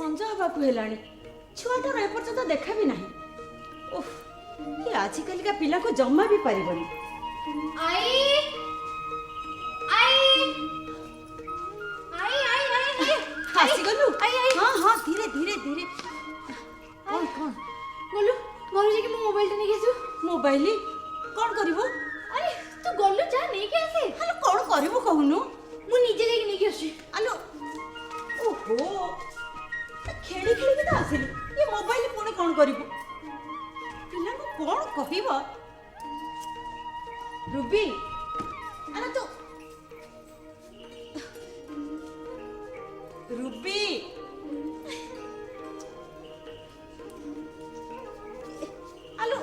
संज हवाकू हेलाणी छुआटार एपर्यंत देखा भी नहीं। उफ ये आजिकल का पिला को जम्मा भी पारिबनी। आई आई आई आई आई आसी गलु आई आई हां हां धीरे धीरे धीरे। कौन कौन गलु घर जाके मो मोबाइल टा नेके आसु। मोबाइल कौन करिवो? अरे तू गलु जा नेके आसे। हेलो कौन करिवो कहनु? मु निजे जाके नेके आसी। आलो ओहो खेली खेली के आसिली ये मोबाइल पुणी कौन करिवो? पिला को कौन कहिबो? रूबी अरे तो रूबी आलो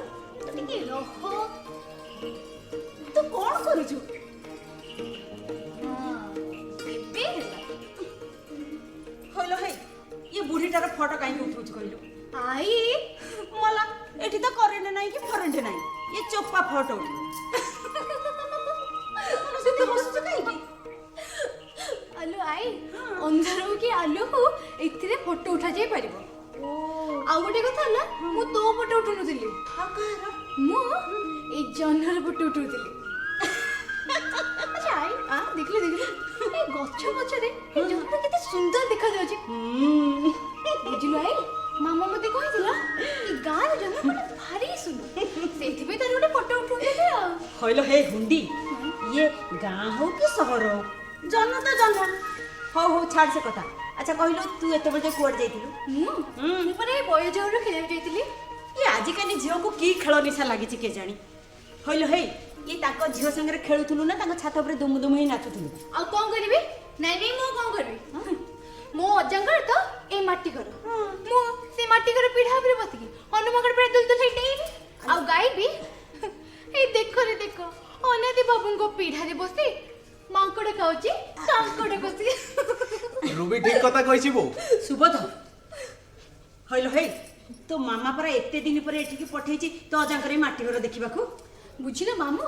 तो टिके रहो। तू कौन करूछु? हां बेबे होलो है ये बुढ़ीटार फोटो काहे उठौछ कहलु? आई मला एठी तो करेंट नहीं कि फरेंट नहीं ये चोप्पा फोटो से हसछ काहे की? आलू आई अंधार की आलू को एथिरे फोटो उठा जाई परिबो। ओ आ गोटे कथा हला मु तो फोटो उठु नथिली हां कार मु ए जन्नर फोटो उठुथिली। अच्छा आई आ देखले देखले ए गच्छ गच्छरे ए जन्नर केते सुंदर देखा जाउची। बुझिलु आई मामा मते कहिथिला ए गार जन्नर मते भारी सुंदर सेथि पे तार गोटे फोटो उठु देले आ। होलो हे हुंडी ये गां हो कि शहर हो जन्म तो जन्म हो छाड़ से कथा। अच्छा कहलो तू एते बजे कोड जाइतिलु? मु परे बय जौर खेले जाइतिली। ये आजिकाली झियो को की खेल निशा लागी के जानी? होलो हे ये ताको झियो संगे खेलुथुलु ना ताको छात ऊपर दुम दुम ही नाचुथुलु? आ कोन करबी नहीं नहीं मु कोन करबी मो अजंगर तो ए माटी घर मु से माटी घर पीढ़ा ऊपर बसकी हनुमागढ़ पर दुल दुल हेटई आ गाई भी ए देखो रे देखो अनादि बाबू को पीढ़ा रे बसी मांकड़ खाउची कांकड़ बसी। रूबी ठीक कथा कहिछि बो। सुबोध होलो हे तो मामा परा एते दिन पर एठी की पठेछि तो अजांकर माटी घर देखिबाकू। बुझिले मामू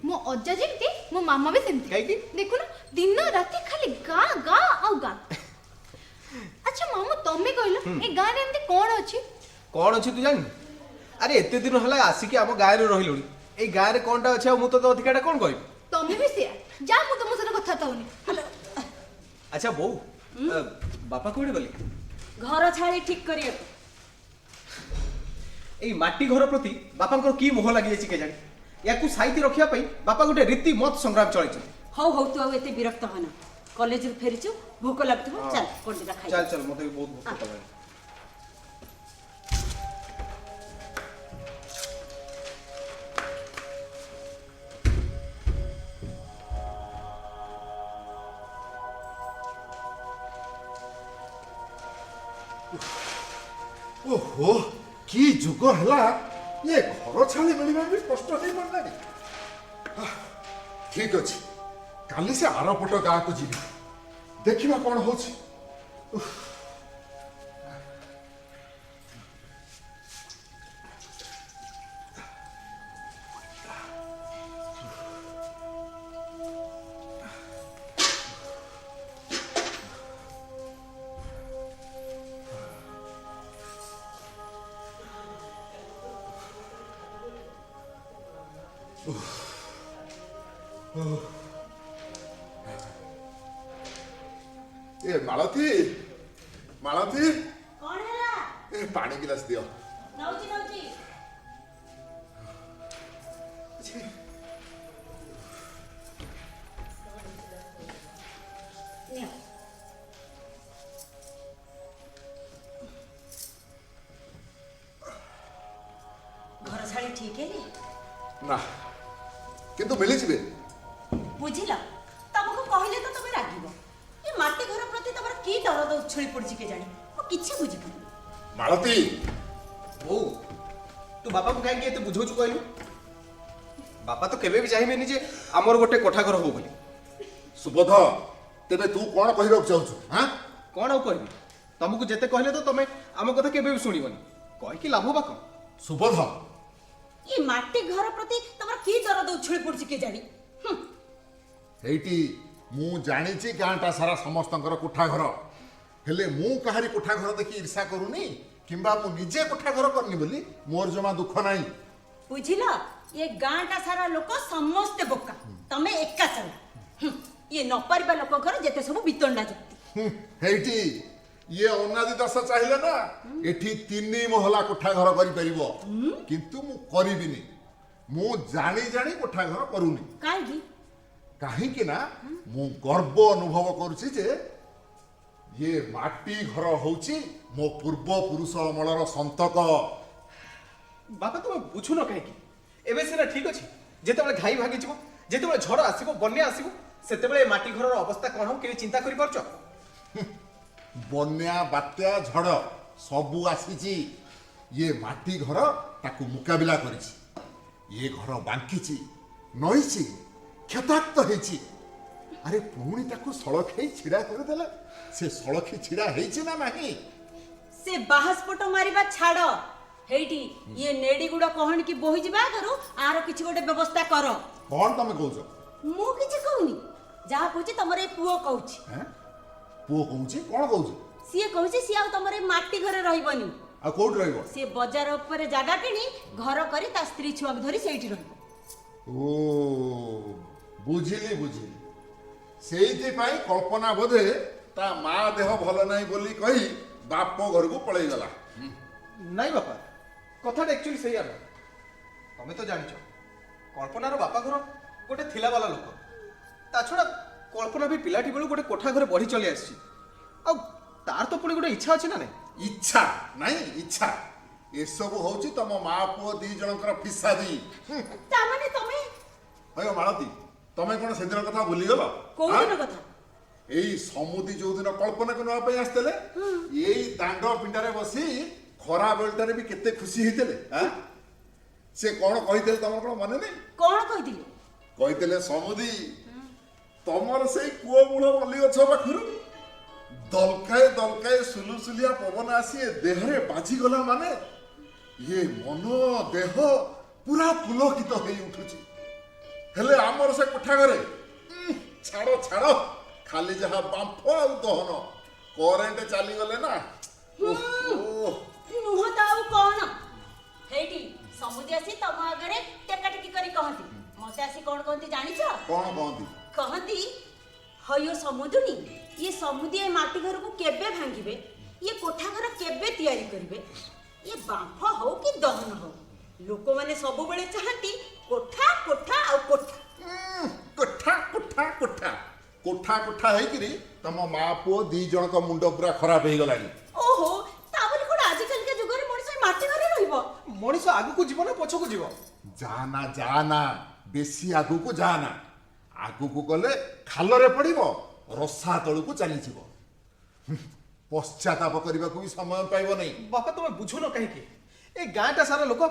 मो अज्जा जेमती मो मामा भी सेमती काई की देखो ना दिन राति खाली गा गा आउ गा। अच्छा मामू तमे कहलो ए गां रे एमती कोन अछि? कोन अछि तू जानि? अरे एते दिन हला आसी के हम गाय रे रहिलुनी ए गाय रे कोनटा अछि आ मु तो अधिकाटा कोन कहबी? तमे भी सेया जा मु तुम सने कथा ताउनी। अच्छा बो बापा कोडे गले? घर छाड़ी ठीक करिया ए माटी घर प्रति बापांकर की मोह लागि जाछि के जानि? याकू साइति रखिया पई बापा गोटे रीति मत संग्राम चलैछ। हौ तू आ एते विरक्त होना कॉलेज रे फेरिछु भूख लागथबो चल कोंडीटा खाइ। चल चल मते बहुत भूख लागल। ओहो की जुग हला ये घर छाड़ी मिलवा भी कष्ट नहीं पड़ला। ठीक अच्छे काली से आरपट गाँ को जी देखा कौन हो। ए मालती मालती कोन हला ए पानी गिलास दियो। नौजी नौजी निया घर छाड़ी ठीक है रे ना किंतु मिली जिबे बुझिला तमको कहले तो तमे रागिबो ये माटी घर प्रति तमर की दरद उछळी पड़छि के जानी ओ किछि बुझि पड़ि। मालती बो तू बापा को काहे के एते बुझौछु कहलु? बापा तो केबे भी चाहिबेनी जे हमर गोटे कोठा घर हो बोली। सुबोध तेबे तू कौन कहबो चाहछु? हां कोन आ कहबी तुमको जेते कहले तो तमे हम कथा केबे भी सुनिबनी कहि कि लाभ बाक। सुबोध ये माटी घर प्रति तमर की दरद उछळी पड़छि के जानी? एटी मु जानिछि गाँटा सारा समस्तंकर कोठा घर हेले मु काहारी कोठा घर देखि ईर्षा करूनी किंबा मु निजे कोठा घर करनी बोली मोर जमा दुख नाही। बुझिल ये गाँटा सारा लोक समस्ते बोका तमे एका चला ये न पारिबा लोक घर जेते सब बितंडा जुक्ति हेठी ये अनादि दास चाहिए ना एठी 3 महला कोठा घर करि परिबो किंतु मु करिबिनी मु जानी जानी कोठा घर करूनी काहेकि काहे कि ना मु गर्व अनुभव करूची जे ये माटी घर होची मो पूर्व पुरुष अमलर संतक। बापा तुम बुझुन कहीं एवं सीना ठीक अच्छे जिते घाई भागी जिते झड़ आसो बन्या आसो से माटी घर अवस्था कौन हो कि चिंता कर पार्छ बन्या बात्या झड़ सबू आसीची ये माटी घर ताकू मुकाबिला करिछि ये घर बांकीची नईची क्षताक्त होईची अरे पुणी ताकू सड़खई छिड़ा कर देला से सड़खी छिड़ा हेइची ना नाही से बाहस्फोट मारिबा छाड़ हेठी ये नेडी गुड़ा कहन की बोहि जिबा करू आरो किछि गोटे व्यवस्था कर कौन तमे कहउछ मु किछि कहूनी जहा कहूची तमरे ए पुओ कहूची हैं पुओ कहउची कोन कहउछ सिए कहूची सिए आ तमरे माटी घरे रहइबनी आ कोड रहइबो से बाजार ऊपर जागा किनी घर करी ता स्त्री छुआ धरी सेठी रहइबो ओ बुझिली बुझिली सेइथि पाई कल्पना बोधे ता माँ देह भल नहीं बोली कही बाप घर को पलई गला नाई बापा कथाटा एक्चुअली सही आलो तमें तो जानिଛ कल्पनार बापा घर गोटे थिला वाला लोक ता छड़ा कल्पना भी पिलाटी बेलू गोटे कोठा घरे बढ़ी चली आसी आ तार तो पुणी गोटे इच्छा अच्छी ना नहीं इच्छा नहीं इच्छा ये सब होची तम माँ पुओ दी जनकर फिसादी ता माने तमे अयो मालती तमे कोन सेदिन कथा भूली गलो कोन दिन कथा एई समुदी जो दिन कल्पना को नवा पे आस्तले एई दांड पिंडारे बसी खरा बेलटारे भी केते खुशी हितेले हां से कोन कहितेले तमर कोन माने नहीं कोन कहिदिले कहितेले समुदी तमर से कुओ मूल बली गछ पाखरु दलकाए दलकाए सुलुसुलिया पवन आसी देहरे बाजी गला माने ये मन देह पूरा पुलकित होई उठुची हेले आमर से कोठा घरे छाड़ो छाड़ो खाली जहा बांफ आ दहन करेंट चली गले ना नुह ताऊ कोन हेठी समुद्र आसी तम आगरे टेका टेकी करी कहती मते आसी कोन कहती जानिछ कौन कहती कहती हयो समुद्रनी ये समुद्र ए माटी घर को केबे भांगिबे ये कोठा घर केबे तैयारी करबे ये बांफ हो कि दहन हो लोक माने सब बेले चाहती कोठा कोठा आ कोठा कोठा कोठा कोठा कोठा कोठा है कि तम माँ पुओ दी जन का मुंड पूरा खराब हो गलानी ओहो ताबली कोड आजकल के जुगरे मଣିଷ माटी घरे रहइबो मनीष आगु को जीव ना पछ को जीव जाना बेसी आगु को जाना आगु को गले खालरे पड़िबो रसा तळु को चली जीवो पश्चाताप करबा को भी समय पाइबो नहीं बापा तुम बुझुन कहीं ए गाँटा सारा लोक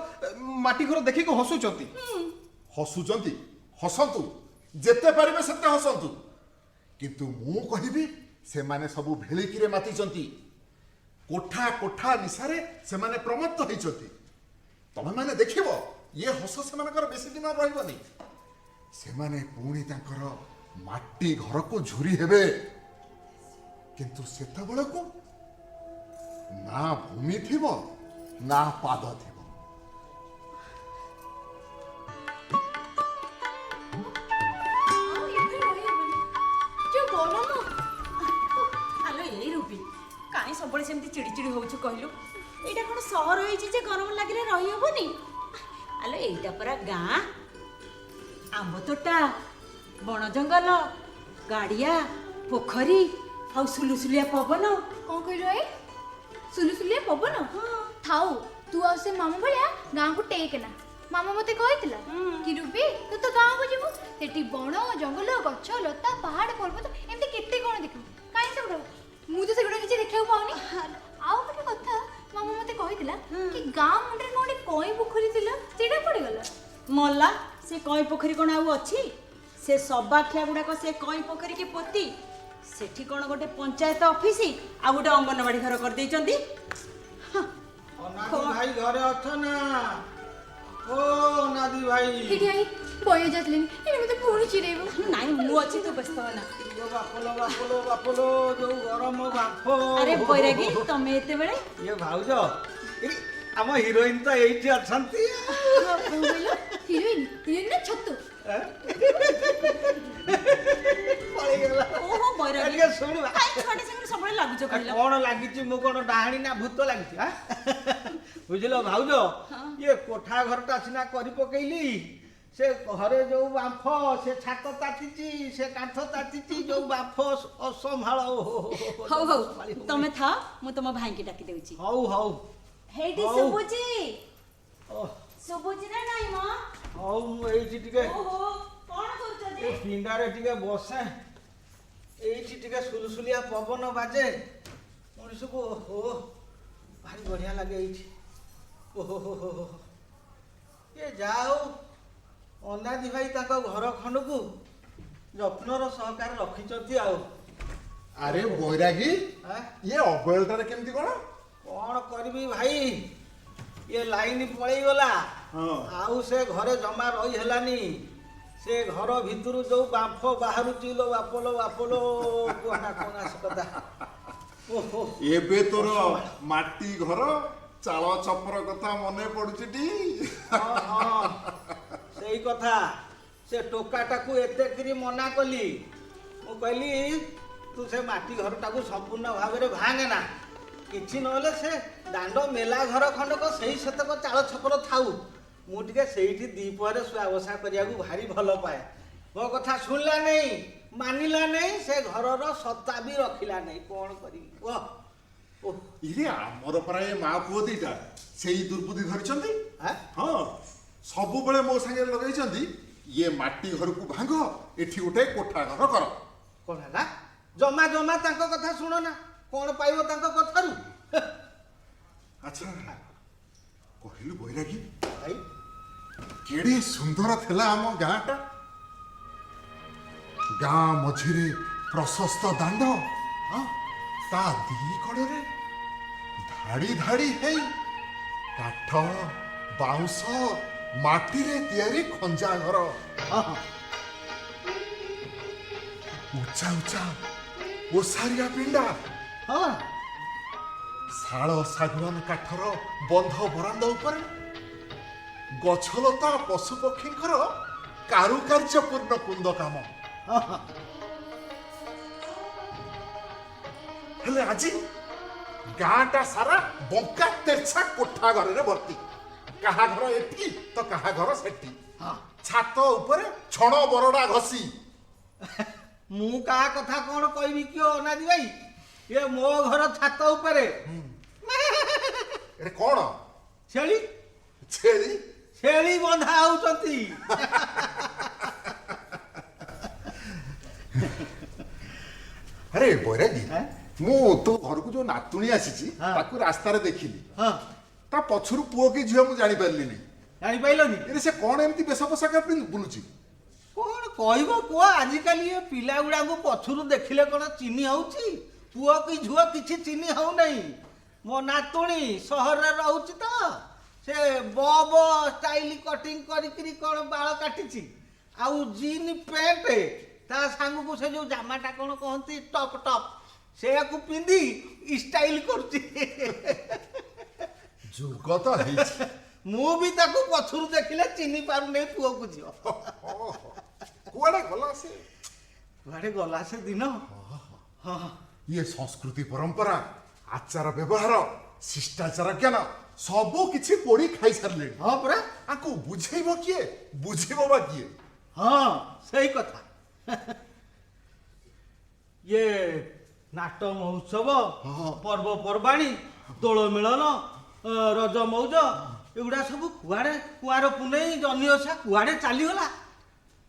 माटी घर देखी को हसुचंती हसुचंती हसंतु जेते पारिबे सेते हसंतु किंतु मु कहिबी से माने सबु भेलिकिरे मातिचंती कोठा कोठा निसारे से माने प्रमत्त होइचंती तमे माने देखिबो ये हस से मानकर बेसी दिन रहइबनी से माने पुणी तांकर माटी घर को झुरी हेबे किंतु सेता बेला को ना भूमि थिबो ना पाद थिबो आलो ए रूपी काई सबले सेमती चिड़ी चिड़ी होउछु कहलु एटा कोन शहर होइछि जे गरम लागिले रहि होबनी आलो एटा परा गां आंब तोटा बण जंगल गाड़िया पोखरी आउ सुलुसुलिया पवन कौन कहलो ए सुलुसुलिया पवन थाउ तू आ से मामा भलिया गाँ को टेकना मामा मते कहितला कि रूपी तू तो गाँ को जीवु सेठी बण जंगल गछ लता पहाड़ पर्वत एमती केते कोन देखु काई सब मु तो सेगुडा किछि देखियो पाउनी आउ गोटे कथा मामा मते कहितला कि गाँ मुंडरे कोडी कोई पोखरी थिला सेडा पड़ी गला मल्ला से कई पोखरी कोन आउ अछि से सबाखिया गुडा को से कई पोखरी के पोती सेठी कोन गोटे पंचायत ऑफिस आ गोटे अंगनवाड़ी घर कर देइचंदी नादी भाई घरे अछ ना ओ नादी भाई ठीक है ବୟ ଯାତଲେନି ଏନେ ମତେ ପୁଣି ଚିରେଇବ। ନାଇଁ ମୁଁ ଅଛି, ତୁ ବ୍ୟସ୍ତ ହନା। ଇଲୋ ବାପଲୋ ବାପଲୋ ବାପଲୋ ଯୋଉ ଗରମ ବାପ। ଆରେ ବୈରାଗୀ ତମେ ଏତେବେଳେ? ଇଏ ଭାଉଜ ଏଇ ଆମ ହିରୋଇନ ତ ଏଇଠି ଅଛନ୍ତି। କଣ କହିଲ? ହିରୋଇନ ନା ଛତୁ? ପଳେଇଗଲା। ଓହୋ ବୈରାଗୀ, ଟିକେ ଶୁଣିବା। କାଇଁ ଛୁଆଟେ ସାଙ୍ଗରେ ସବୁବେଳେ ଲାଗୁଛ କହିଲ? କଣ ଲାଗିଛି? ମୁଁ କଣ ଡାହାଣୀ ନା ଭୂତ ଲାଗିଛି? ବୁଝିଲ ଭାଉଜ, ଇଏ କୋଠା ଘରଟା ସିନା କରି ପକେଇଲି, ସେ ଘରେ ଯୋଉ ବାମ୍ଫ, ସେ ଛାତ ତାତିଛି, ସେ କାନ୍ଥ ତାତିଛି, ଯୋଉ ବାମ୍ଫ ଅସମ୍ଭାଳ। ହଉ ହଉ ତମେ ଥାଅ, ମୁଁ ତମ ଭାଇକି ଡାକି ଦେଉଛି। ହଉ ହଉ ହେଇଟି ହଉ। ଶୁଭୁଛି? ଓଃ, ଶୁଭୁଛି ନା ନାଇଁ ମ? ହଉ ମୁଁ ଏଇଠି ଟିକେ ଓହୋ କଣ କରୁଛ ଏ ଯେ? ପିଣ୍ଡାରେ ଟିକେ ବସେ, ଏଇଠି ଟିକେ ସୁଲସୁଲିଆ ପବନ ବାଜେ, ମଣିଷକୁ ଓହୋ ଭାରି ବଢିଆ ଲାଗେ ଏଇଠି। ଓହୋ ହୋ ହୋ ହୋ, ଏ ଯାହା ହଉ ଅନାଦି ଭାଇ ତାଙ୍କ ଘର ଖଣ୍ଡକୁ ଯତ୍ନର ସହକାରେ ରଖିଛନ୍ତି। ଆଉ ଆରେ ବୈରାଗୀ, ଆଁ? ଇଏ ଅବହେଳାଟାରେ କେମିତି କଣ? କଣ କରିବି ଭାଇ, ଇଏ ଲାଇନ ପଳେଇଗଲା, ହଁ। ଆଉ ସେ ଘରେ ଜମା ରହି ହେଲାନି। ସେ ଘର ଭିତରୁ ଯୋଉ ବାମ୍ଫ ବାହାରୁଛି ଲୋ ବାପଲୋ ବାପଲୋ, କୁହନା କୁହନା ସେ କଥା। ଓହୋ ଏବେ ତୋର ମାଟି ଘର ଚାଳ ଛପର କଥା ମନେ ପଡୁଛି ଟି? ହଁ ହଁ ସେଇ କଥା। ସେ ଟୋକାଟାକୁ ଏତେ କିରି ମନା କଲି, ମୁଁ କହିଲି ତୁ ସେ ମାଟି ଘରଟାକୁ ସମ୍ପୂର୍ଣ୍ଣ ଭାବରେ ଭାଙ୍ଗେ ନା, କିଛି ନହେଲେ ସେ ଦାଣ୍ଡ ମେଲା ଘର ଖଣ୍ଡକ ସେଇ ସେତକ ଚାଳ ଛପର ଥାଉ, ମୁଁ ଟିକେ ସେଇଠି ଦ୍ୱିପହରେ ଶୁଆ ବସା କରିବାକୁ ଭାରି ଭଲ ପାଏ। ମୋ କଥା ଶୁଣିଲା ନେଇ, ମାନିଲା ନେଇ, ସେ ଘରର ସତ୍ତା ବି ରଖିଲା ନେଇ, କଣ କରିବି କୁହ? ଓଃ, ଇରେ ଆମର ପରା ଏ ମା ପୁଅ ଦିଟା ସେଇ ଦୁର୍ବୁଦ୍ଧି ଧରିଛନ୍ତି। ଆଁ? ହଁ, ସବୁବେଳେ ମୋ ସାଙ୍ଗରେ ଲଗେଇଛନ୍ତି, ଇଏ ମାଟି ଘରକୁ ଭାଙ୍ଗ, ଏଠି ଗୋଟେ କୋଠା ଘର କର। କଣ ହେଲା? ଜମା ଜମା ତାଙ୍କ କଥା ଶୁଣ ନା, କଣ ପାଇବ ତାଙ୍କ କଥାରୁ? ଆଚ୍ଛା କହିଲୁ ବୈରାଗୀ, ଭାଇ କେଡ଼େ ସୁନ୍ଦର ଥିଲା ଆମ ଗାଁଟା। ଗାଁ ମଝିରେ ପ୍ରଶସ୍ତ ଦାଣ୍ଡ, ହଁ, ତା ଦି କଡ଼ରେ ଧାଡ଼ି ଧାଡ଼ି ହେଇ କାଠ, ବାଉଁଶ, ମାଟିରେ ତିଆରି ଖଞ୍ଜା ଘର, ହଁ ହଁ ଉଚ୍ଚା ଉଚ୍ଚା ଓସାରିଆ ପିଣ୍ଡା, ହଁ ଶାଳ ଶାଗୁଆନ କାଠର ବନ୍ଧ ବରାଣ୍ଡ ଉପରେ ଗଛଲତା ପଶୁପକ୍ଷୀଙ୍କର କାରୁକାର୍ଯ୍ୟପୂର୍ଣ୍ଣ କୁନ୍ଦ କାମ। ହଁ ହଁ ହେଲେ ଆଜି ଗାଁଟା ସାରା ବଙ୍କା ତେର୍ଛା କୋଠା ଘରରେ ଭର୍ତ୍ତି। କାହା ଘର ଏଠି ତ କାହା ଘର ସେଠି, ଛାତ ଉପରେ ଛଣ ବରଡା ଘଷି। ମୁଁ କାହା କଥା କଣ କହିବି କିଓ ଅନାଦି ଭାଇ, ଏ ମୋ ଘର ଛାତ ଉପରେ ଏରେ କଣ? ଛେଳି ଛେଳି? ଛେଳି ବନ୍ଧା ହଉଛନ୍ତି। ଆରେ ବୈରାଗୀ, ଆଁ? ମୁଁ ତୋ ଘରକୁ ଯୋଉ ନାତୁଣୀ ଆସିଛି ହଁ। ତାକୁ ରାସ୍ତାରେ ଦେଖିଲି, ହଁ ତା ପଛରୁ ପୁଅ କି ଝିଅ ମୁଁ ଜାଣିପାରିଲିନି। ଜାଣିପାରିଲନି? ଏରେ ସେ କଣ ଏମିତି ବେଶ ପୋଷାକ ପିନ୍ଧି ବୁଲୁଛି? କଣ କହିବ କୁହ, ଆଜିକାଲି ଏ ପିଲା ଗୁଡାକୁ ପଛରୁ ଦେଖିଲେ କଣ ଚିହ୍ନି ହଉଛି? ପୁଅ କି ଝୁଅ କିଛି ଚିହ୍ନି ହଉନାହିଁ। ମୋ ନାତୁଣୀ ସହରରେ ରହୁଛି ତ, ସେ ବବ ଷ୍ଟାଇଲ କଟିଂ କରିକିରି କଣ ବାଳ କାଟିଛି, ଆଉ ଜିନ୍ ପ୍ୟାଣ୍ଟ, ତା ସାଙ୍ଗକୁ ସେ ଯୋଉ ଜାମାଟା କଣ କହନ୍ତି ଟପ୍ ଟପ୍, ସେଇଆକୁ ପିନ୍ଧି ଷ୍ଟାଇଲ କରୁଛି। ଯୁଗ ତ ହେଇଛି। ମୁଁ ବି ତାକୁ ପଛରୁ ଦେଖିଲେ ଚିହ୍ନି ପାରୁନେଇ ପୁଅକୁ ଝିଅ। କୁଆଡେ ଗଲା ସେ? କୁଆଡେ ଗଲା ସେ ଦିନ? ହଁ ଇଏ ସଂସ୍କୃତି ପରମ୍ପରା, ଆଚାର ବ୍ୟବହାର, ଶିଷ୍ଟାଚାର ଜ୍ଞାନ ସବୁ କିଛି ପୋଡ଼ି ଖାଇସାରିଲେଣି। ହଁ ପରା, ଆଙ୍କୁ ବୁଝେଇବ କିଏ? ବୁଝିବ ବା କିଏ? ହଁ ସେଇ କଥା। ଇଏ ନାଟ ମହୋତ୍ସବ, ହଁ। ପର୍ବପର୍ବାଣୀ, ଦୋଳ ମିଳନ, ରଜ ମଉଜ, ଏଗୁଡା ସବୁ କୁଆଡେ, କୁଆର ପୁନେଇ, ଜହ୍ନି ଓଷା କୁଆଡେ ଚାଲିଗଲା।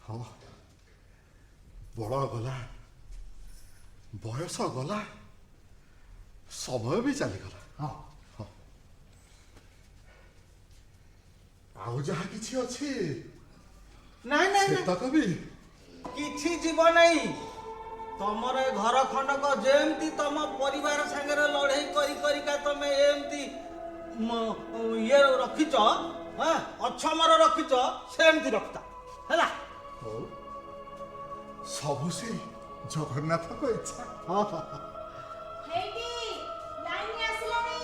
ହଁ, ବଳ ଗଲା, ବୟସ ଗଲା, ସମୟ ବି ଚାଲିଗଲା। ହଁ ଆଉ ଯାହା କିଛି ଅଛି ନାଇଁ ନାଇଁ ନାଇଁ, ସେତକ ବି କିଛି ଯିବ ନାହିଁ। ତମର ଏ ଘର ଖଣ୍ଡକ ଯେମିତି ତମ ପରିବାର ସାଙ୍ଗରେ ଲଢେଇ କରି କରିକା ତମେ ଏମିତି ଇଏ ରଖିଛ, ଅଛମର ରଖିଛ, ସେମିତି ରଖିଥା। ହେଲା ହଉ ସବୁ ସେ ଜଗନ୍ନାଥଙ୍କ ଇଚ୍ଛା। ହଁ ହଁ ହେଇଟି ଲାଇନ ଆସିଲାନି।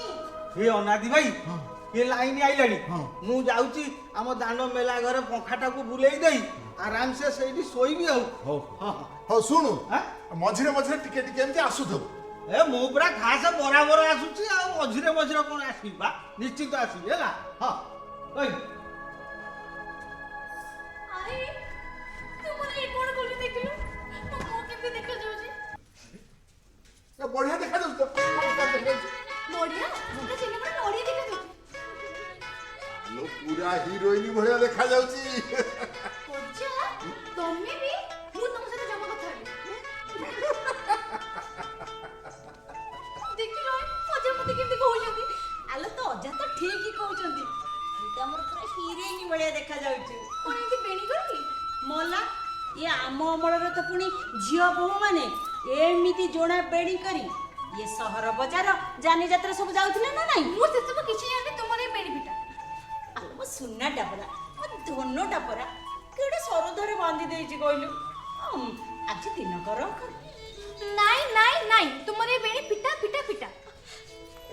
ଏ ଅନାଦି ଭାଇ ଏ ଲାଇନ ଆଇଲାଣି ହଁ। ମୁଁ ଯାଉଛି ଆମ ଦାଣ୍ଡ ମେଲା ଘରେ ପଙ୍ଖାଟାକୁ ବୁଲେଇ ଦେଇ ଆରାମସେ ସେଇଠି ଶୋଇବି ଆଉ ହଉ ହଁ ହଁ ହଉ ଶୁଣୁ ଆଁ? ମଝିରେ ମଝିରେ ଟିକେ ଟିକେ ଏମିତି ଆସୁଥିବୁ। ଏ ମୁଁ ପୁରା ଖାସ ବରାବର ଆସୁଛି ଆଉ ମଝିରେ ମଝିରେ କଣ ଆସିବି ବା ନିଶ୍ଚିତ ଆସିବି ହେଲା ହଁ କହିବି ଆରେ ତୁ મને ଏ કોણ કોલી ଦେଖିଲୁ ମୋ ମୁହଁ କେମିତି ଦେଖାଯାଉଛି ଏ ବଢିଆ ଦେଖାଯାଉଛି ତ। ନଡ଼ିଆ ନା ଚିହ୍ନ ପରା ନଡ଼ିଆ ଦେଖାଯାଉଛି ଆଲୋ ପୁରା ହିରୋଇନ ଭଳିଆ ଦେଖାଯାଉଛି। ଅଜା ତମେ ବି ମୁଁ ତମ ସହିତ ଜମା କଥା ହେବି ଦେଖିଲ ଅଜା ମତେ କେମିତି କହୁଛନ୍ତି ଆଲୋ ତ ଅଜା ତ ଠିକ କହୁଛନ୍ତି। ତୁ ଆମର ପୁରା ହିରୋଇନ ଭଳିଆ ଦେଖାଯାଉଛୁ। କଣ ଏମିତି ବେଣୀ କରିକି ମଲା ଇଏ ଆମ ଅମଳରେ ତ ପୁଣି ଝିଅ ବୋହୂ ମାନେ ଏମିତି ଜୋଣା ବେଣୀ କରି ଇଏ ସହର ବଜାର ଯାନି ଯାତ୍ରା ସବୁ ଯାଉଥିଲେ ନା ନାଇଁ? ମୁଁ ସେସବୁ କିଛି ଜାଣିନି ତୁମର ଏ ବେଣୀ ପିଟା ଆଲୋ ମୋ ସୁନାଟା ପରା ମୋ ଧନଟା ପରା କେଡ଼େ ସରଧରେ ବାନ୍ଧି ଦେଇଛି କହିଲୁ। ଆଜି ଦିନକର ନାଇଁ ନାଇଁ ନାଇଁ ତୁମର ଏ ବେଣୀ ପିଟା ପିଟା ପିଟା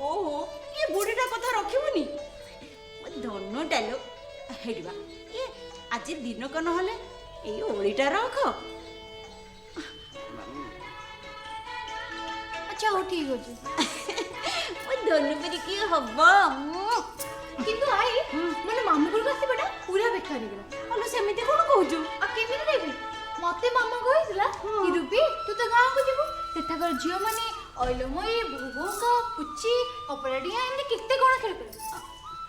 ଓହୋ ଇଏ ବୁଢ଼ୀଟା କଥା ରଖିବୁନି ମୋ ଧନଟା ଲୋ ହେଇଯିବା ଇଏ ଆଜି ଦିନକ ନହେଲେ ଏଇ ଓଳିଟା ରଖ। ଆଚ୍ଛା ହଉ ଠିକ ଅଛି ମୋ ଧନୁ ପରି କିଏ ହବ? କିନ୍ତୁ ଆଇ ମାନେ ମାମୁଁ ଘରକୁ ଆସିବାଟା ପୁରା ବେକାର ହେଇଗଲା ଆଲୋ ସେମିତି କଣ କହୁଛୁ? ଆଉ କେମିତି ଦେବି ମତେ ମାମା କହିଥିଲା କି ରୁବି ତୁ ତ ଗାଁକୁ ଯିବୁ ସେଠାକାର ଝିଅ ମାନେ ଅଇଲମଇ ଭୋଗ ପୁଚି କପଡ଼ା ଡିଆଁ ଏମିତି କେତେ କଣ ଖେଳ କରିବୁ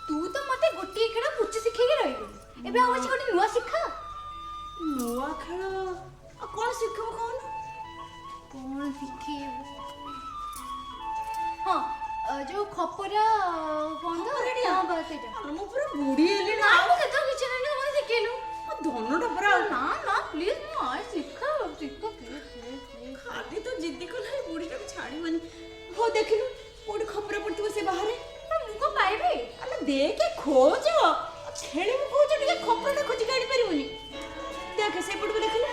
ତୁ ତ ମତେ ଗୋଟିଏ ଖେଳ ପୁଚି ଶିଖେଇକି ରହିଗଲୁ ଏବେ ଆଉ ଅଛି ଗୋଟେ ନୂଆ ଶିଖା ନୂଆ ଖେଳ ଆଉ କଣ ଶିଖିବୁ କହୁନୁ? କଣ ଶିଖେଇବୁ ହଁ ଯୋଉ ଖପରା ବନ୍ଧ ଖପରା ଡିଆଁ? ହଁ ବାସ୍ ସେଇଟା ଆଲୋ ମୁଁ ପୁରା ବୁଢ଼ୀ ହେଲି ନା। ନା ମୁଁ ସେତେବେଳେ କିଛି ନାହିଁ ମତେ ଶିଖେଇଲୁ ମୋ ଧନଟା ପୁରା ନା ନା ପ୍ଲିଜ ମୁଁ ଆଇ ଶିଖା ଶିଖ ପ୍ଲିଜ ଖାଲି ତ ଜିଦ୍ଦି କଲା ଏ ବୁଢ଼ୀଟାକୁ ଛାଡ଼ିବନି। ହଉ ଦେଖିଲୁ କୋଉଠି ଖପରା ପଡ଼ିଥିବ ସେ ବାହାରେ। ମୁଁ କଣ ପାଇବି ଆଲୋ ଦେଖେ ଖୋଜ ଖେଳିବୁ କହୁଛୁ ଟିକେ ଖପରାଟା ଖୋଜିକି ଆଣିପାରିବୁନି। ଦେଖେ ସେପଟକୁ ଦେଖିଲୁ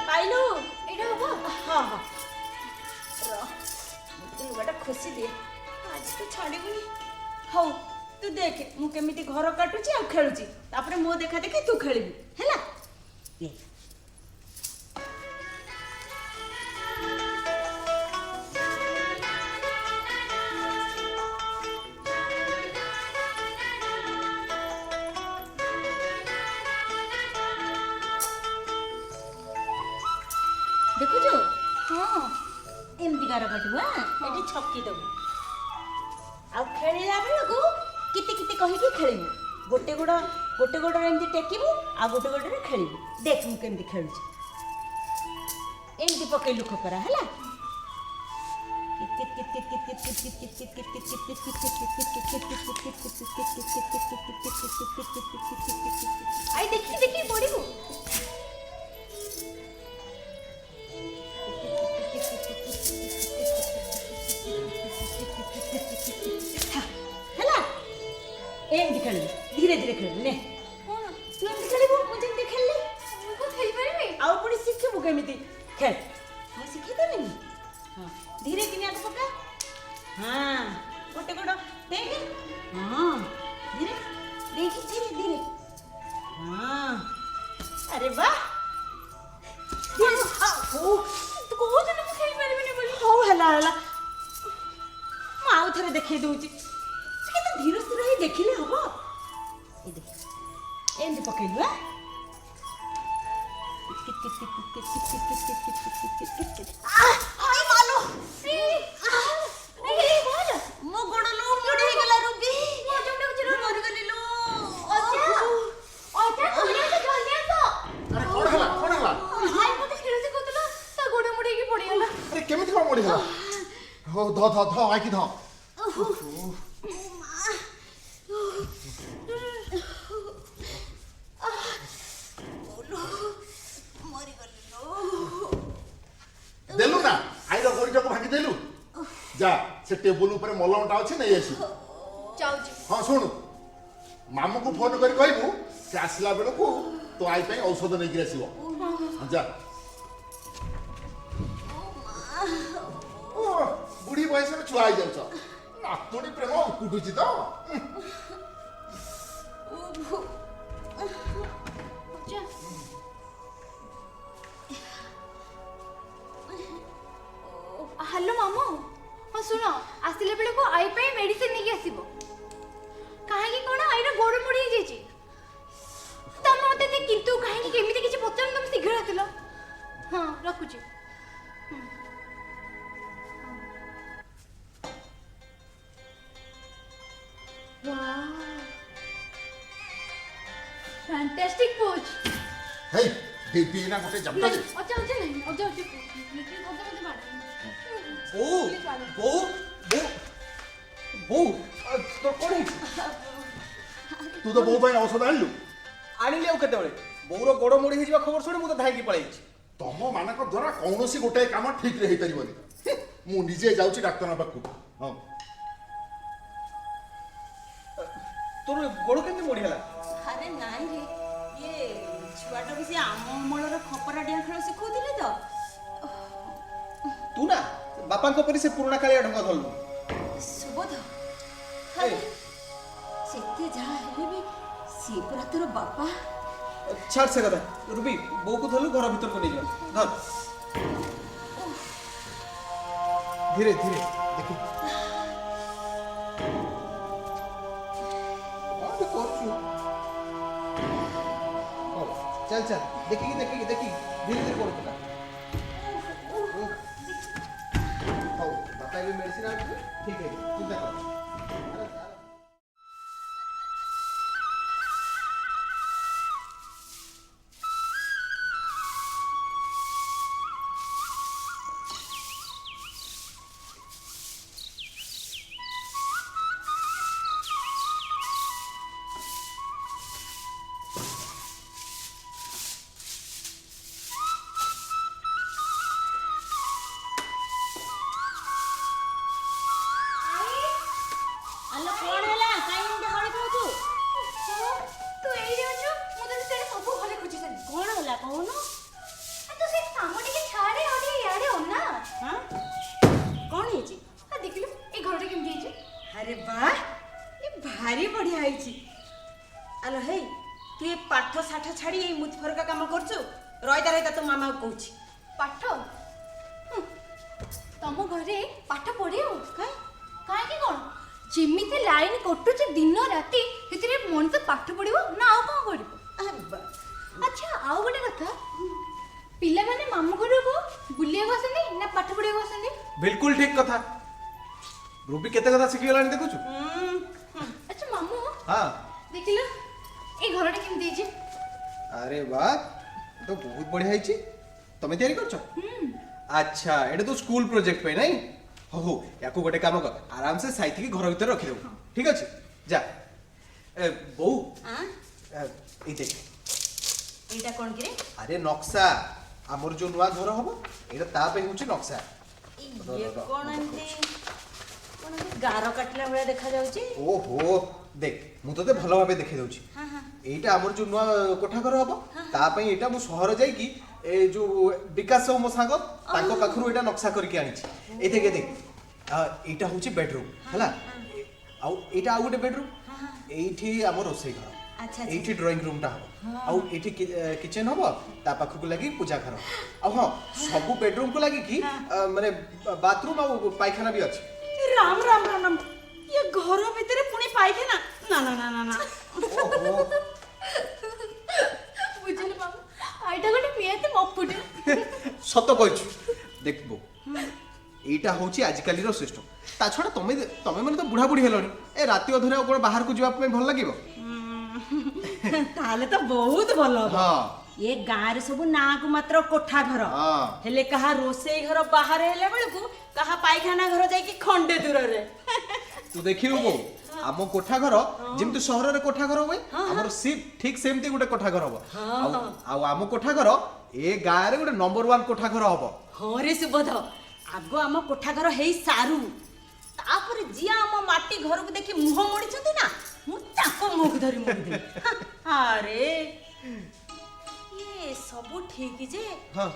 ପାଇଲୁ। ଏଇଟା ହବ ହଁ ହଁ ରହ ମୁଁ ତୋ ଲୁଗାଟା ଖୋସି ଦିଏ ଆଜି ତ ଛାଡ଼ିବୁନି। ହଉ ତୁ ଦେଖେ ମୁଁ କେମିତି ଘର କାଟୁଛି ଆଉ ଖେଳୁଛି ତାପରେ ମୋ ଦେଖା ଦେଖି ତୁ ଖେଳିବୁ ହେଲା। ଦେଖ ଦେଖୁଛୁ ହଁ ଏମିତି ଗାର କାଟିବୁ ଏଠି ଛକି ଦେବୁ ଆଉ ଖେଳିଲା ବେଳକୁ କିତି କିତି କହିକି ଖେଳିବୁ। ଗୋଟେ ଗୋଡ଼ରେ ଏମିତି ଟେକିବୁ ଆଉ ଗୋଟେ ଗୋଡ଼ରେ ଖେଳିବୁ। ଦେଖ ମୁଁ କେମିତି ଖେଳୁଛି ଏମିତି ପକେଇଲୁ ଖପରା ହେଲା। ଆଇ ଦେଖି ଦେଖି ପଡ଼ିବୁ ହେଲା ଏମିତି ଖେଳିବୁ ଧୀରେ ଧୀରେ ଖେଳିବୁ ନେ କଣ ତୁ ଏମିତି ଖେଳିବୁ ମୁଁ ଯେମିତି ଖେଳିଲି ମୁଁ କଣ ଖେଳିପାରିବି ଆଉ ପୁଣି ଶିଖିବୁ କେମିତି ଖେଳ ମୁଁ ଶିଖେଇଦେବିନି। ହଁ ଧୀରେ କିନି ଆଗ ପକା ହଁ ଗୋଟେ ଗୋଡ଼ ଦେଖେ ହଁ ଧୀରେ ଦେଖି ଧୀରେ ଧୀରେ ହଁ ଆରେ ବାହ ତୁ କହୁଛୁ ନା ମୁଁ ଖେଳିପାରିବିନି ବୋଲି। ହଉ ହେଲା ହେଲା ମୁଁ ଆଉ ଥରେ ଦେଖେଇ ଦଉଛି କେତେ ଧୀର ସ୍ଥିର ହେଇ ଦେଖିଲେ ହବ। ଏ ଦେଖ ଏମିତି ପକେଇଲୁ ମୋ ଗୋଡ଼ ଲୋ ମୋଡ଼ି ହେଇଗଲା ରୁବି ମରିଗଲି ଲୋ। ଅଜା ଅଜା ଜଲ୍ଦି ଆସ ଆରେ କଣ ହେଲା କଣ ହେଲା? ଆଇ ମତେ ଖେଳ ଶିଖଉଥିଲା ତା ଗୋଡ଼ ମୋଡ଼ିକି ପଡ଼ିଗଲା ଆରେ କେମିତି କଣ ମୋଡ଼ିଗଲା? ହଉ ଧ ଧ ଧ ଆଇକି ଧ। ଦେଲୁ ନା ଆଇର ଗୋଡ଼ିଟାକୁ ଭାଙ୍ଗି ଦେଲୁ। ଯା ସେ ଟେବୁଲ ଉପରେ ମଲମଟା ଅଛି ନେଇ ଆସିବୁ। ଯାଉଛି ହଁ ଶୁଣୁ ମାମୁଁକୁ ଫୋନ କରି କହିବୁ ସେ ଆସିଲା ବେଳକୁ ତୋ ଆଇ ପାଇଁ ଔଷଧ ନେଇକି ଆସିବ। ଯା। ବୁଢୀ ବୟସରେ ଛୁଆ ହେଇଯାଉଛ, ନାତୁଣୀ ପ୍ରେମ ଉକୁଟୁଛି ତ। ଯା। ହ୍ୟାଲୋ ମାମୁ, ହଁ ଶୁଣ, ଆସିଲା ବେଳକୁ ଆଇ ପାଇଁ ମେଡିସିନ ନେଇକି ଆସିବ। କାହିଁକି କଣ ଆଇର ଗୋଡ଼ ମୋଡ଼ି ହେଇଯାଇଛି? ତମେ ମତେ କିନ୍ତୁ କାହିଁକି କେମିତି କିଛି ପଚାରୁନ, ତମେ ଶୀଘ୍ର ଆସିଲ। ହଁ ରଖୁଛି। ଫ୍ୟାଣ୍ଟାଷ୍ଟିକ୍ ପୋଜ୍। ହେଇ ଦେବି ନା ଗୋଟେ ଜାପଟା ଦେ। ଅଜା ଅଜା ନାହିଁ, ଅଜା ଅଜା ଲିଟିଲ ଅଜା ମତେ ବାଡାନି। ବୋଉ ବୋଉ ବୋଉ ବୋଉ ତୋର କଣ ହେଇଛି? ତୁ ତ ବୋଉ ପାଇଁ ଔଷଧ ଆଣିଲୁ। ଆଣିଲି ଆଉ କେତେବେଳେ? ବୋଉର ଗୋଡ଼ ମୋଡ଼ି ହେଇଯିବା ଖବର ଶୁଣି ମୁଁ ତ ଧାଇକି ପଳେଇଛି। ତମ ମାନଙ୍କ ଦ୍ୱାରା କୌଣସି ଗୋଟାଏ କାମ ଠିକରେ ହେଇପାରିବନି। ମୁଁ ନିଜେ ଯାଉଛି ଡାକ୍ତର ପାଖକୁ। ହଁ ତୋର ଗୋଡ଼ କେମିତି ମୋଡ଼ି ହେଲା? ଆରେ ନାଇଁ ରେ, ଇଏ ଛୁଆଟାକୁ ସେ ଆମ ଅମଳର ଖପରା ଡିଆଁ ଖେଳ ଶିଖଉଥିଲେ ତ। ତୁ ନା ବାପାଙ୍କ ପରି ସେ ପୁରୁଣା କାଳିଆ ଢଙ୍ଗ ଧରିଲୁ। ସୁବୋଧ, ଆରେ ଯେତେ ଯାହା ହେଲେ ବି ସିଏ ପୁରା ତୋର ବାପା। ଛାଡ଼ ସେ କଥା। ରୁବି ବୋଉକୁ ଧରିଲୁ, ଘର ଭିତରକୁ ନେଇଯିବା। ଧର ଧୀରେ ଧୀରେ ଦେଖି। କଣ କରୁଛୁ? ଚାଲ ଚାଲ, ଦେଖିକି ଦେଖିକି ଦେଖିକି ଧୀରେ ଧୀରେ କରୁଥିଲା। ହଉ ବାପା ଏବେ ମେଡିସିନ ଆଣିଥିଲେ, ଠିକ ହେଇଯିବ, ଚିନ୍ତା କର। ଆଲୋ କଣ ହେଲା? କାଇଁ ଏମିତି ହଳି କହୁଛୁ? ତୁ ଏଇଠି ଅଛୁ, ମୁଁ ତତେ ସେଠି ସବୁ ଘରେ ଖୋଜି ସାରିଲି। କଣ ହେଲା କହୁନୁ? ତୁ ସେ କାମ ଟିକେ ଛାଡେ, ଆଉ ଟିକେ ଇଆଡେ ଅନା। ହଁ କଣ ହେଇଛି? ଦେଖିଲୁ ଏଇ ଘରଟା କେମିତି ହେଇଛି? ଆରେ ବାଃ, ଏ ଭାରି ବଢିଆ ହେଇଛି। ଆଲୋ ହେଇ, ତୁ ଏ ପାଠ ସାଠ ଛାଡି ଏଇ ମୁତି ଫରକା କାମ କରୁଛୁ? ରହିତା ରହିତା ତୋ ମାମାକୁ କହୁଛି। ପାଠ? ତମ ଘରେ ପାଠ ପଢିବ? କାହିଁକି କଣ? ଯେମିତି ଲାଇନ କଟୁଛି ଦିନ ରାତି, ସେଥିରେ ମଣିଷ ପାଠ ପଢିବ ନା ଆଉ କଣ କରିବ? ଆଚ୍ଛା ଆଉ ଗୋଟେ କଥା, ପିଲାମାନେ ମାମୁଁ ଘରକୁ ବୁଲିବାକୁ ଆସନ୍ତି ନା ପାଠ ପଢିବାକୁ ଆସନ୍ତି? ବିଲକୁଲ ଠିକ କଥା। ରୁବି କେତେ କଥା ଶିଖିଗଲାଣି ଦେଖୁଛୁ। ଆଚ୍ଛା ମାମୁଁ, ହଁ ଦେଖିଲ ଏଇ ଘରଟା କେମିତି ହେଇଛି? ଆରେ ବାଃ, ତ ବହୁତ ବଢିଆ ହେଇଛି। ତମେ ତିଆରି କରୁଛ? ଆଚ୍ଛା, ଏଇଟା ତ ସ୍କୁଲ ପ୍ରୋଜେକ୍ଟ ପାଇଁ ନାଇଁ? ହଉ ହଉ, ୟାକୁ ଗୋଟେ କାମ କର, ଆରାମସେ ସାଇତିକି ଘର ଭିତରେ ରଖିଦେବୁ। ଠିକ ଅଛି, ଯା। ବୋଉ ଏଇ ଦେଖ, ଏଇଟା କଣ କିରେ? ଆରେ ନକ୍ସା। ଆମର ଯୋଉ ନୂଆ ଘର ହବ, ଏଇଟା ତା ପାଇଁ ହଉଛି ନକ୍ସା। ଇଏ କଣ ଏମିତି ଗାର କାଟିଲା ଭଳିଆ ଦେଖାଯାଉଛି? ଓହୋ, ଦେଖ ମୁଁ ତତେ ଭଲ ଭାବେ ଦେଖେଇ ଦଉଛି। ଏଇଟା ଆମର ଯୋଉ ନୂଆ କୋଠା ଘର ହବ, ତା ପାଇଁ ଏଇଟା ମୁଁ ସହର ଯାଇକି ଏ ଯୋଉ ବିକାଶ ମୋ ସାଙ୍ଗ, ତାଙ୍କ ପାଖରୁ ଏଇଟା ନକ୍ସା କରିକି ଆଣିଛି। ଏଇ ଦେଖ ଏଇଟା ହଉଛି ବେଡରୁମ୍ ହେଲା। ଆଉ ଏଇଟା ଆଉ ଗୋଟେ ବେଡରୁମ୍। ଏଇଠି ଆମ ରୋଷେଇ ଘର, ଏଇଠି ଡ୍ରଇଂ ରୁମ୍ ଟା ହବ, ଆଉ ଏଇଠି କିଚେନ ହବ, ତା ପାଖକୁ ଲାଗି ପୂଜା ଘର। ଆଉ ହଁ, ସବୁ ବେଡରୁମ୍ କୁ ଲାଗିକି ମାନେ ବାଥରୁମ୍ ଆଉ ପାଇଖାନା ବି ଅଛି। ରାମ ରାମ ରାମ ରାମ, ये घर ভিতরে পুনি পায়খানা? না না না না না। ବୁଝିଲୁ ମାମୁଁ, ଆଇଟା ଗୋଟେ ନିହାତି ମପୁଟେ। ସତ କହିଛୁ। ଦେଖିବୁ, এইটা হচ্ছে আজকালির সিস্টেম। তা ছড়া তুমি মানে তো বুড়া বুড়ি হেলনি, এ রাতি অধরে কোন বাহারকু যাওয়া পাই ভাল লাগিব? তাহলে তো বহুত ভালো হবে। হ্যাঁ, ये गाँव सब ना को मात्र कोठा घर हाँ। हेले कहा रोसई घर बाहर हेले बेलकु कहा पायखाना घर जाई कि खंडे दूर रे। तू देखिबो बो, आम कोठा घर जेमति सहर रे कोठा घर होय, हमर सिप ठीक सेमति गुटे कोठा घर हबो। आ आम कोठा घर ए गाँ रे गुटे नंबर 1 कोठा घर हबो। हाँ रे सुबोध, आगो आम कोठा घर हेई सारू, तापर जिया आम माटी घर को देखि मुह मोड़ी छथि ना, ମୁଁ ତାଙ୍କ ମୁଖ ଧରି ମୁଡ଼ିଦେବି। ଆରେ ଇଏ ସବୁ ଠିକ୍ ଯେ ହଁ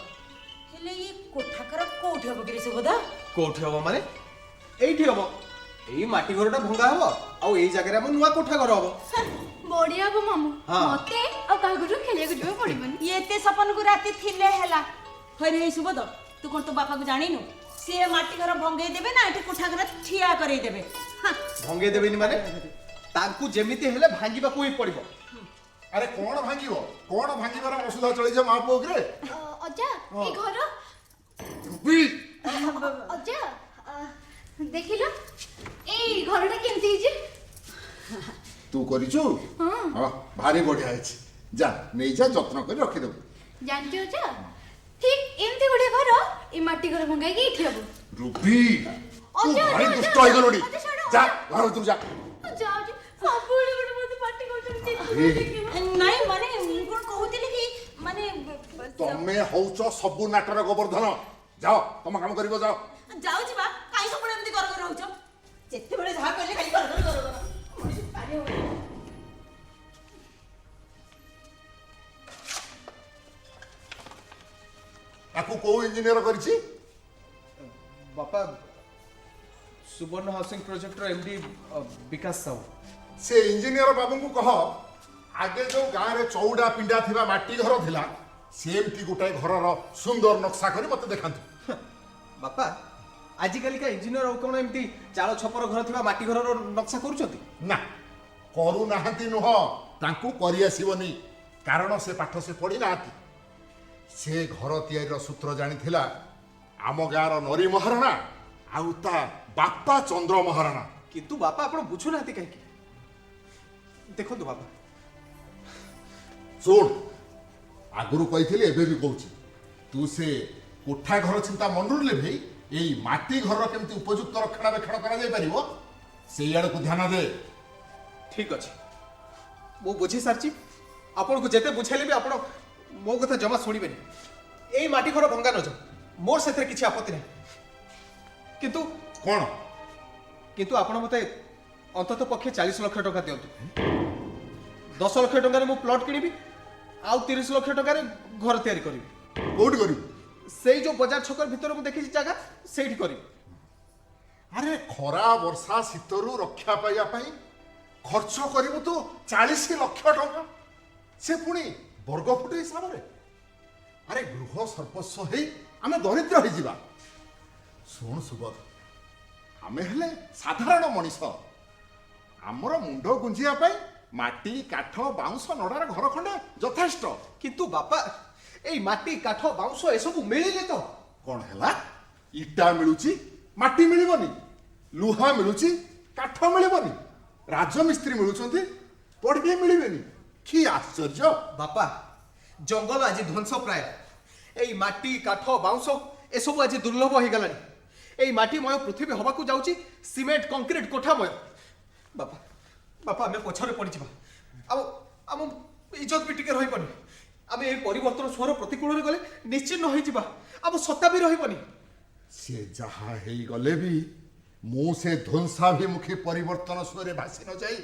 ହେଲେ ଇଏ କୋଠାକାର କୋଉଠି ହବ କିରେ ସୁବୋଧ? କୋଉଠି ହବ ମାନେ ଏଇଠି ହବ। ଏଇ ମାଟି ଘରଟା ଭଙ୍ଗା ହବ ଆଉ ଏଇ ଜାଗାରେ ଆମ ନୂଆ କୋଠା ଘର ହବ। ବଢିଆ ହବ ମାମୁଁ। ହଁ। ମତେ ଆଉ କାହାକୁ ଖେଳିବାକୁ ଯିବାକୁ ପଡିବନି। ଇଏ ଏତେ ସପନକୁ ରାତି ଥିଲେ ହେଲା। ହଇରେ ହେଇ ସୁବୋଧ, ତୁ କଣ ତୋ ବାପାକୁ ଜାଣିନୁ? ସିଏ ମାଟି ଘର ଭଙ୍ଗେଇ ଦେବେ ନା ଏଠି କୋଠା ଘର ଠିଆ କରେଇ ଦେବେ। ଭଙ୍ଗେଇ ଦେବେନି ମାନେ ତାଙ୍କୁ ଯେମିତି ହେଲେ ଭାଙ୍ଗିବାକୁ ହିଁ ପଡିବ। ଆରେ କଣ ଭାଙ୍ଗିବ? କଣ ଭାଙ୍ଗିବାର ଅସୁବିଧା ଚଳିଯିବ ମା ପୁଅ କିରେ? ଅଜା ଏଇ ଘର ବି ଅଜା ଦେଖିଲ ଏଇ ଘରଟା କେମିତି ହେଇଛି? ତୁ କରିଛୁ? ହଁ ଭାରି ବଢିଆ ହେଇଛି। ଯା ନେଇଯା ଯତ୍ନ କରି ରଖିଦେବୁ। ଜାଣିଛ ଅଜା ଠିକ ଏମିତି ଗୋଟେ ଘର ଏଇ ମାଟି ଘର ଭଙ୍ଗାଇକି ଏଠି ହବ। ରୁବି ତୁ ଅଜା, ଭାରି ଅଜା, ଦୁଷ୍ଟ ଅଜା, ହେଇଗଲୁଣି। ଅଜା, ଛାଡ଼, ଯା ଅଜା। ଘର ଭିତରୁ ଯା। ଯାଉଛି ସବୁବେଳେ ଗୋଟେ ମତେ ପାଟି କରୁଛନ୍ତି। ନାଇଁ ମାନେ ମୁଁ କଣ କହୁଥିଲି କି ମାନେ ତମେ ହଉଛ ସବୁ ନାଟର ଗୋବର୍ଦ୍ଧନ। ଯାଅ ତମ କାମ କରିବ ଯାଅ। ଯାଉଛି ବା, କାଇଁ ସବୁବେଳେ ଏମିତି ଗର ଗର ହଉଛ? ଯେତେବେଳେ ଯାହା କହିଲେ ଖାଲି ଗର ଗର ଗର ଗର। ମଣିଷ ପାରି ହଉନି। ତାକୁ କୋଉ ଇଞ୍ଜିନିୟର କରିଛି? ବାପା ସୁବର୍ଣ୍ଣ ହାଉସିଂ ପ୍ରୋଜେକ୍ଟର ଏମଡି ବିକାଶ ସାହୁ। ସେ ଇଞ୍ଜିନିୟର ବାବୁଙ୍କୁ କହ ଆଗେ ଯୋଉ ଗାଁରେ ଚଉଡା ପିଣ୍ଡା ଥିବା ମାଟି ଘର ଥିଲା ସେମିତି ଗୋଟାଏ ଘରର ସୁନ୍ଦର ନକ୍ସା କରି ମତେ ଦେଖାନ୍ତୁ। ବାପା ଆଜିକାଲିକା ଇଞ୍ଜିନିୟର ଆଉ କଣ ଏମିତି ଚାଳ ଛପର ଘର ଥିବା ମାଟି ଘରର ନକ୍ସା କରୁଛନ୍ତି? ନା କରୁନାହାନ୍ତି ନୁହଁ, ତାଙ୍କୁ କରିଆସିବନି। କାରଣ ସେ ପାଠ ସେ ପଢିନାହାନ୍ତି। ସେ ଘର ତିଆରିର ସୂତ୍ର ଜାଣିଥିଲା ଆମ ଗାଁର ନରୀ ମହାରଣା ଆଉ ତା ବାପା ଚନ୍ଦ୍ର ମହାରଣା। କିନ୍ତୁ ବାପା ଆପଣ ବୁଝୁନାହାନ୍ତି କାହିଁକି? ଦେଖନ୍ତୁ ବାପା, ଶୁଣ ଆଗରୁ କହିଥିଲି ଏବେ ବି କହୁଛି, ତୁ ସେ କୋଠା ଘର ଚିନ୍ତା ମନରୁ ଲିଭେଇ ଏଇ ମାଟି ଘରର କେମିତି ଉପଯୁକ୍ତ ରକ୍ଷଣାବେକ୍ଷଣ କରାଯାଇ ପାରିବ ସେଇ ଆଡକୁ ଧ୍ୟାନ ଦେ। ଠିକ ଅଛି ମୁଁ ବୁଝି ସାରିଛି। ଆପଣଙ୍କୁ ଯେତେ ବୁଝେଇଲେ ବି ଆପଣ ମୋ କଥା ଜମା ଶୁଣିବେନି। ଏଇ ମାଟି ଘର ଭଙ୍ଗା ନ ଯାଉ, ମୋର ସେଥିରେ କିଛି ଆପତ୍ତି ନାହିଁ। କିନ୍ତୁ କଣ? କିନ୍ତୁ ଆପଣ ମତେ ଅନ୍ତତଃ ପକ୍ଷେ 40 ଲକ୍ଷ ଟଙ୍କା ଦିଅନ୍ତୁ। 10 ଲକ୍ଷ ଟଙ୍କାରେ ମୁଁ ପ୍ଲଟ୍ କିଣିବି ଆଉ 30 ଲକ୍ଷ ଟଙ୍କାରେ ଘର ତିଆରି କରିବି। କୋଉଠି କରିବୁ? ସେଇ ଯୋଉ ବଜାର ଛକ ଭିତରେ ମୁଁ ଦେଖିଛି ଜାଗା ସେଇଠି କରିବି। ଆରେ ଖରା ବର୍ଷା ଶୀତରୁ ରକ୍ଷା ପାଇବା ପାଇଁ ଖର୍ଚ୍ଚ କରିବୁ ତୁ 40 ଲକ୍ଷ ଟଙ୍କା, ସେ ପୁଣି ବର୍ଗ ଫୁଟ ହିସାବରେ। ଆରେ ଗୃହ ସର୍ବସ୍ୱ ହେଇ ଆମେ ଦରିଦ୍ର ହେଇଯିବା। ଶୁଣ ସୁବୋଧ, ଆମେ ହେଲେ ସାଧାରଣ ମଣିଷ। ଆମର ମୁଣ୍ଡ ଗୁଞ୍ଜିବା ପାଇଁ ମାଟି କାଠ ବାଉଁଶ ନଡ଼ାର ଘର ଖଣ୍ଡେ ଯଥେଷ୍ଟ। କିନ୍ତୁ ବାପା ଏଇ ମାଟି କାଠ ବାଉଁଶ ଏସବୁ ମିଳିଲେ ତ କଣ ହେଲା? ଇଟା ମିଳୁଛି ମାଟି ମିଳିବନି, ଲୁହା ମିଳୁଛି କାଠ ମିଳିବନି, ରାଜମିସ୍ତ୍ରୀ ମିଳୁଛନ୍ତି ପଢିବେ ମିଳିବେନି। କି ଆଶ୍ଚର୍ଯ୍ୟ! ବାପା ଜଙ୍ଗଲ ଆଜି ଧ୍ୱଂସ ପ୍ରାୟ। ଏଇ ମାଟି କାଠ ବାଉଁଶ ଏସବୁ ଆଜି ଦୁର୍ଲଭ ହେଇଗଲାଣି। ଏଇ ମାଟିମୟ ପୃଥିବୀ ହବାକୁ ଯାଉଛି ସିମେଣ୍ଟ କଂକ୍ରିଟ କୋଠାମୟ। ବାପା ବାପା ଆମେ ପଛରେ ପଡ଼ିଯିବା। ଆଉ ଆମ ଇଜ୍ଜତ ବି ଟିକେ ରହିବନି। ଆମେ ଏଇ ପରିବର୍ତ୍ତନ ସ୍ୱର ପ୍ରତିକୂଳରେ ଗଲେ ନିଶ୍ଚିନ୍ନ ହେଇଯିବା, ଆମ ସତ୍ତା ବି ରହିବନି। ସେ ଯାହା ହେଇଗଲେ ବି ମୁଁ ସେ ଧ୍ୱଂସାଭିମୁଖୀ ପରିବର୍ତ୍ତନ ସୁଅରେ ଭାସି ନ ଯାଇ